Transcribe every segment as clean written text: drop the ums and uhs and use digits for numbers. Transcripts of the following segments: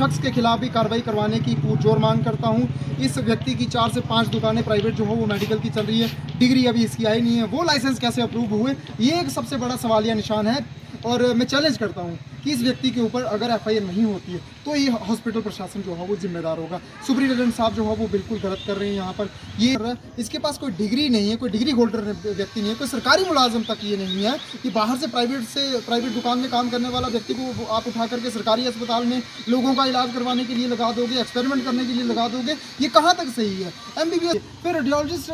शख्स के खिलाफ भी कार्रवाई करवाने की पुरजोर मांग करता हूँ। इस व्यक्ति की 4 से 5 दुकानें प्राइवेट जो हो वो मेडिकल की चल रही है, डिग्री अभी इसकी आई नहीं है, वो लाइसेंस कैसे अप्रूव हुए, ये एक सबसे बड़ा सवालिया निशान है। और मैं चैलेंज करता हूँ कि इस व्यक्ति के ऊपर अगर एफआईआर नहीं होती है तो ये हॉस्पिटल प्रशासन जो है वो जिम्मेदार होगा। सुप्रिंटेंडेंट साहब जो है वो बिल्कुल गलत कर रहे हैं यहाँ पर। ये इसके पास कोई डिग्री नहीं है, कोई डिग्री होल्डर व्यक्ति नहीं है, कोई सरकारी मुलाजिम तक ये नहीं है कि बाहर से प्राइवेट दुकान में काम करने वाला व्यक्ति को आप उठा करके सरकारी अस्पताल में लोगों का इलाज करवाने के लिए लगा दोगे, एक्सपेरिमेंट करने के लिए लगा दोगे। ये कहाँ तक सही है? एमबीबीएस फिर रेडियोलॉजिस्ट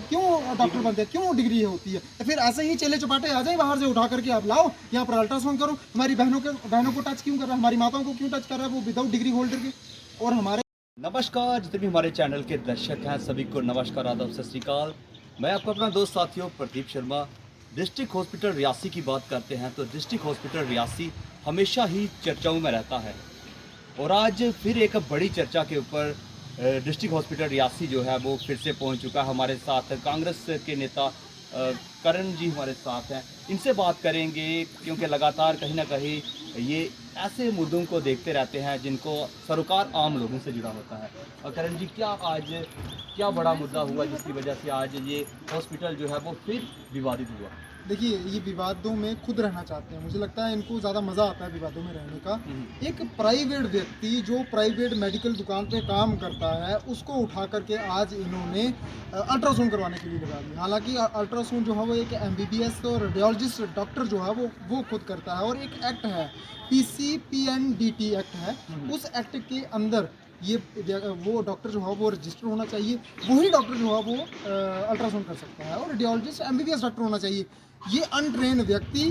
क्यों डॉक्टर बनते हैं, क्यों डिग्री होती है? फिर ऐसे ही चेले चपाटे आ जाए बाहर से उठा करके आप लाओ यहाँ पर अल्ट्रासाउंड करो। हमारी बहनों को टच क्यों कर रहा है, हमारी माताओं को क्यों टच कर रहा है वो विदाउट डिग्री होल्डर के? और हमारे नमस्कार, जितने भी हमारे चैनल के दर्शक हैं सभी को नमस्कार, आदाब, सत श्री अकाल। मैं आपको अपना दोस्त साथियों प्रदीप शर्मा। डिस्ट्रिक्ट हॉस्पिटल रियासी की बात करते हैं तो डिस्ट्रिक्ट हॉस्पिटल रियासी हमेशा ही चर्चाओं में रहता है और आज फिर एक बड़ी चर्चा के ऊपर डिस्ट्रिक्ट हॉस्पिटल रियासी जो है वो फिर से पहुंच चुका है। हमारे साथ कांग्रेस के नेता करण जी हमारे साथ हैं, इनसे बात करेंगे क्योंकि लगातार कहीं ना कहीं ये ऐसे मुद्दों को देखते रहते हैं जिनको सरोकार आम लोगों से जुड़ा होता है। और करण जी, क्या बड़ा मुद्दा हुआ जिसकी वजह से आज ये हॉस्पिटल जो है वो फिर विवादित हुआ? देखिए, ये विवादों में खुद रहना चाहते हैं, मुझे लगता है इनको ज़्यादा मज़ा आता है विवादों में रहने का। एक प्राइवेट व्यक्ति जो प्राइवेट मेडिकल दुकान पे काम करता है उसको उठा करके आज इन्होंने अल्ट्रासाउंड करवाने के लिए लगा दिया। हालांकि अल्ट्रासाउंड जो है वो एक एमबीबीएस और रेडियोलॉजिस्ट डॉक्टर जो है वो खुद करता है। और एक एक्ट है, PCPNDT एक्ट है, उस एक्ट के अंदर ये वो डॉक्टर जो है वो रजिस्टर होना चाहिए, वही डॉक्टर जो है वो अल्ट्रासाउंड कर सकता है। और रेडियोलॉजिस्ट एमबीबीएस डॉक्टर होना चाहिए। ये अनट्रेन व्यक्ति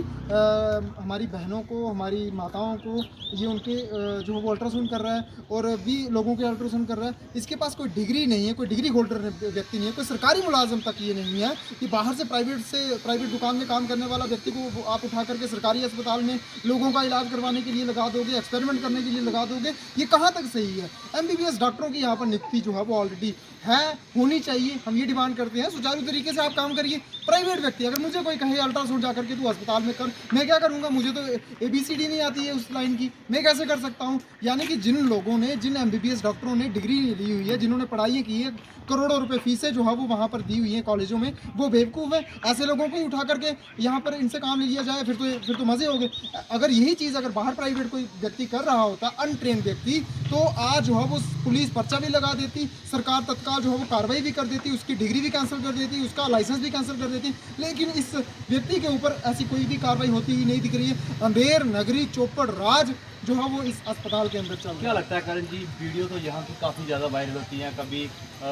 हमारी बहनों को, हमारी माताओं को ये उनके जो है वो अल्ट्रासाउंड कर रहा है और भी लोगों के अल्ट्रासाउंड कर रहा है। इसके पास कोई डिग्री नहीं है, कोई डिग्री होल्डर व्यक्ति नहीं है, कोई सरकारी मुलाजिम तक ये नहीं है कि बाहर से प्राइवेट दुकान में काम करने वाला व्यक्ति को आप उठा करके सरकारी अस्पताल में लोगों का इलाज करवाने के लिए लगा दोगे, एक्सपेरिमेंट करने के लिए लगा दोगे। ये कहाँ तक सही है? एमबीबीएस डॉक्टरों की यहाँ पर नियुक्ति जो है वो ऑलरेडी है, होनी चाहिए। हम ये डिमांड करते हैं सुचारू तरीके से आप काम करिए। प्राइवेट व्यक्ति अगर मुझे कोई कहे अल्ट्रासाउंड जा करके तू अस्पताल में कर, मैं क्या करूँगा? मुझे तो ABCD नहीं आती है उस लाइन की, मैं कैसे कर सकता हूँ? यानी कि जिन लोगों ने, जिन एमबीबीएस डॉक्टरों ने डिग्री ली हुई है, जिन्होंने पढ़ाई की है, करोड़ों रुपए फीसें जो है वो वहाँ पर दी हुई हैं कॉलेजों में, वो बेवकूफ़ है। ऐसे लोगों को ही उठा करके यहाँ पर इनसे काम लिया जाए फिर तो मज़े हो गए। अगर यही चीज़ अगर बाहर प्राइवेट कोई व्यक्ति कर रहा होता, अनट्रेन व्यक्ति, तो आज जो है वो पुलिस पर्चा भी लगा देती, सरकार तत्काल जो है वो कार्रवाई भी कर देती, उसकी डिग्री भी कैंसिल कर देती, उसका लाइसेंस भी कैंसिल कर देती। लेकिन इस व्यक्ति के ऊपर ऐसी कोई भी कार्रवाई होती ही नहीं दिख रही है। अंधेर नगरी चौपड़ राज जो है वो इस अस्पताल के अंदर चल रहा है। क्या लगता है करण जी, वीडियो तो यहाँ की काफ़ी ज़्यादा वायरल होती हैं, कभी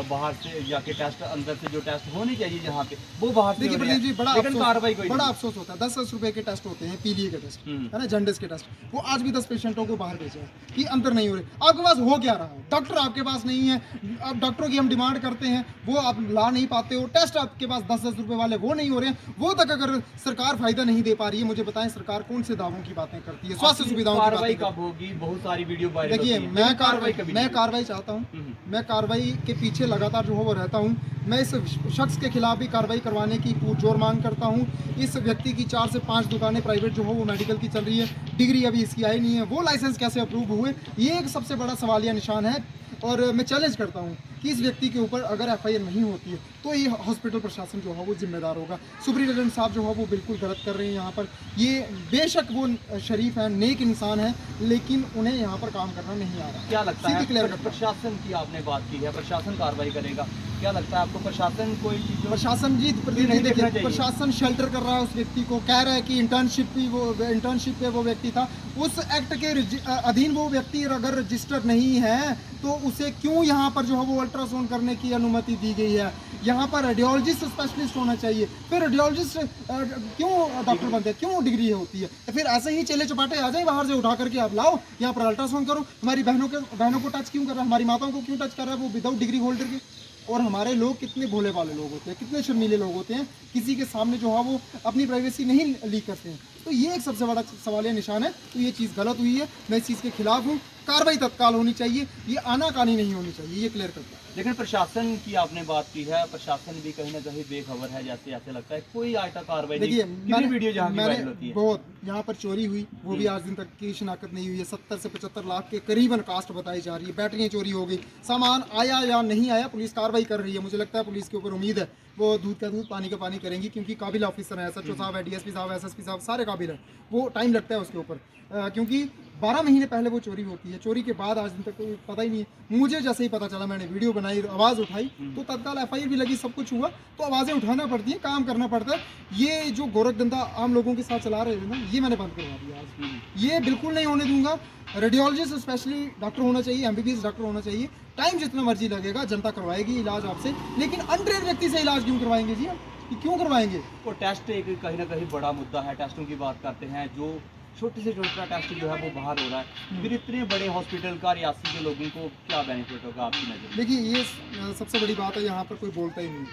बाहर से जाके टेस्ट, अंदर से जो टेस्ट होने चाहिए जहाँ पे वो बाहर से, देखिए प्रदीप जी, बड़ा अफसोस होता है। 10-10 रुपए के टेस्ट होते हैं, पीलिए के टेस्ट है ना, जॉन्डिस के टेस्ट, वो आज भी 10 पेशेंटों को बाहर भेजे हैं कि अंतर नहीं हो रहे। आपके पास हो क्या रहा है? डॉक्टर आपके पास नहीं है। अब डॉक्टरों की हम डिमांड करते हैं, वो आप ला नहीं पाते हो। टेस्ट आपके पास 10-10 रुपए वाले वो नहीं हो रहे हैं। वो तक अगर सरकार फायदा नहीं दे पा रही है, मुझे बताएं सरकार कौन से दावों की बातें करती है? स्वास्थ्य सुविधाओं की बातें कब होगी? बहुत सारी वीडियो वायरल देखिए, होती है। मैं कार्रवाई चाहता हूँ, मैं कार्रवाई के पीछे लगातार जो है वो रहता हूँ। मैं इस शख्स के खिलाफ भी कार्रवाई करवाने की पुरजोर मांग करता हूँ। इस व्यक्ति की 4 से 5 दुकानें प्राइवेट जो हो वो मेडिकल की चल रही है, डिग्री अभी इसकी आई नहीं है, वो लाइसेंस कैसे अप्रूव हुए, ये एक सबसे बड़ा सवालिया निशान है। और मैं चैलेंज करता हूँ कि इस व्यक्ति के ऊपर अगर एफआईआर नहीं होती है तो ये हॉस्पिटल प्रशासन जो है वो जिम्मेदार होगा। सुप्रिंटेंडेंट साहब जो है वो बिल्कुल गलत कर रहे हैं यहाँ पर। ये बेशक वो शरीफ है, नेक इंसान है, लेकिन उन्हें यहाँ पर काम करना नहीं आ रहा। क्या लगता है प्रशासन की, आपने बात की है, प्रशासन कार्रवाई करेगा, क्या लगता है आपको? प्रशासन कोई प्रशासन जी देखिए, प्रशासन शेल्टर कर रहा है उस व्यक्ति को, कह रहा है कि इंटर्नशिप पे वो व्यक्ति था। उस एक्ट के अधीन वो व्यक्ति अगर रजिस्टर नहीं है तो उसे क्यों यहाँ पर जो है वो अल्ट्रासाउंड करने की अनुमति दी गई है? यहाँ पर रेडियोलॉजिस्ट स्पेशलिस्ट होना चाहिए। फिर रेडियोलॉजिस्ट क्यों डॉक्टर बनते हैं, क्यों डिग्री होती है? फिर ऐसे ही चेले चपाटे आ जाए बाहर से उठा करके आप लाओ यहाँ पर अल्ट्रासाउंड करो। हमारी बहनों को टच क्यों कर रहा है, हमारी माताओं को क्यों टच कर रहा है वो विदाउट डिग्री होल्डर के? और हमारे लोग कितने भोले भाले लोग होते हैं, कितने शर्मीले लोग होते हैं, किसी के सामने जो है वो अपनी प्राइवेसी नहीं लीक करते हैं। तो ये एक सबसे बड़ा सवालिया निशान है। तो ये चीज़ गलत हुई है, मैं इस चीज़ के खिलाफ हूँ। कार्रवाई तत्काल होनी चाहिए, ये आनाकानी नहीं होनी चाहिए, ये क्लियर करता है। लेकिन प्रशासन की आपने बात की है, प्रशासन भी कहीं ना कहीं बेखबर है, जैसे ऐसे लगता है कोई आज तक कार्रवाई नहीं। देखिए कितनी वीडियो जहाँ की वायरल होती है, बहुत यहाँ पर चोरी हुई, वो भी आज दिन तक की शिनाख्त नहीं हुई है। 70 से 75 लाख के करीबन कास्ट बताई जा रही है। बैटरियाँ चोरी हो गई, सामान आया या नहीं आया, पुलिस कार्रवाई कर रही है। मुझे लगता है पुलिस के ऊपर उम्मीद है वो दूध का दूध पानी का पानी करेंगी, क्योंकि काबिल ऑफिसर है, SHO साहब है, DSP साहब, SSP साहब, सारे काबिल हैं। वो टाइम लगता है उसके ऊपर, क्योंकि 12 महीने पहले वो चोरी होती है। चोरी के बाद आज दिन तक कोई पता ही नहीं है। मुझे जैसे ही पता चला, मैंने वीडियो बनाई, आवाज़ उठाई, तो तत्काल FIR भी लगी, सब कुछ हुआ। तो आवाज़ें उठाना पड़ती हैं, काम करना पड़ता है। ये जो गोरखधंधा आम लोगों के साथ चला रहे थे ना, ये मैंने बंद करवा दिया आज। ये बिल्कुल नहीं होने दूंगा। रेडियोलॉजिस्ट स्पेशली डॉक्टर होना चाहिए, MBBS डॉक्टर होना चाहिए। टाइम जितना मर्जी लगेगा, जनता करवाएगी इलाज आपसे, लेकिन अनट्रेन व्यक्ति से इलाज क्यों करवाएंगे जी? ये क्यों करवाएंगे? तो टेस्ट एक कहीं ना कहीं बड़ा मुद्दा है। टेस्टों की बात करते हैं, जो छोटे से छोटा टेस्ट जो है वो बाहर हो रहा है, फिर इतने बड़े हॉस्पिटल का रियासी के लोगों को क्या बेनिफिट होगा आपकी नज़र में? देखिए, ये सबसे बड़ी बात है, यहाँ पर कोई बोलता ही नहीं।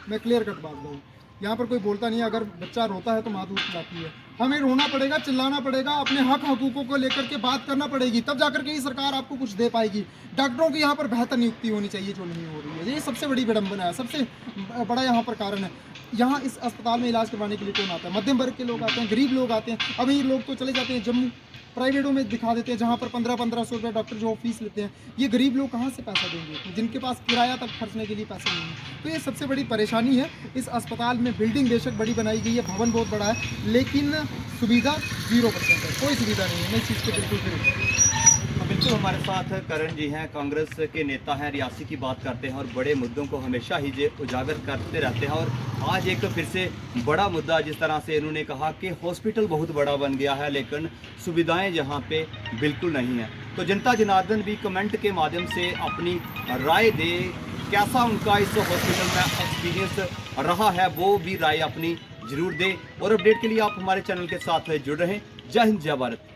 मैं क्लियर कट बात बताऊँ, यहाँ पर कोई बोलता नहीं है। अगर बच्चा रोता है तो माँ दूध पिलाती है। हमें रोना पड़ेगा, चिल्लाना पड़ेगा, अपने हक हकूकों को लेकर के बात करना पड़ेगी, तब जाकर के ये सरकार आपको कुछ दे पाएगी। डॉक्टरों की यहाँ पर बेहतर नियुक्ति होनी चाहिए, जो नहीं हो रही है। ये सबसे बड़ी विडंबना है, सबसे बड़ा यहाँ पर कारण है। यहाँ इस अस्पताल में इलाज करवाने के लिए कौन आता है? मध्यम वर्ग के लोग आते हैं, गरीब लोग आते हैं। अमीर लोग तो चले जाते हैं जम्मू, प्राइवेटों में दिखा देते हैं, जहाँ पर 1500 रुपये डॉक्टर जो फीस लेते हैं। ये गरीब लोग कहाँ से पैसा देंगे, जिनके पास किराया तक खर्चने के लिए पैसे नहीं है? तो ये सबसे बड़ी परेशानी है। इस अस्पताल में बिल्डिंग बेशक बड़ी बनाई गई है, भवन बहुत बड़ा है, लेकिन सुविधा 0% है, कोई सुविधा नहीं है। मैं इस चीज़ के बिल्कुल विरुद्ध हूं। बिल्कुल हमारे साथ करण जी हैं, कांग्रेस के नेता हैं, रियासी की बात करते हैं और बड़े मुद्दों को हमेशा ही जे उजागर करते रहते हैं। और आज एक फिर से बड़ा मुद्दा, जिस तरह से इन्होंने कहा कि हॉस्पिटल बहुत बड़ा बन गया है लेकिन सुविधाएं यहाँ पे बिल्कुल नहीं है। तो जनता जनार्दन भी कमेंट के माध्यम से अपनी राय दे, कैसा उनका इस हॉस्पिटल में एक्सपीरियंस रहा है, वो भी राय अपनी जरूर दे। और अपडेट के लिए आप हमारे चैनल के साथ जुड़ रहें। जय हिंद, जय भारत।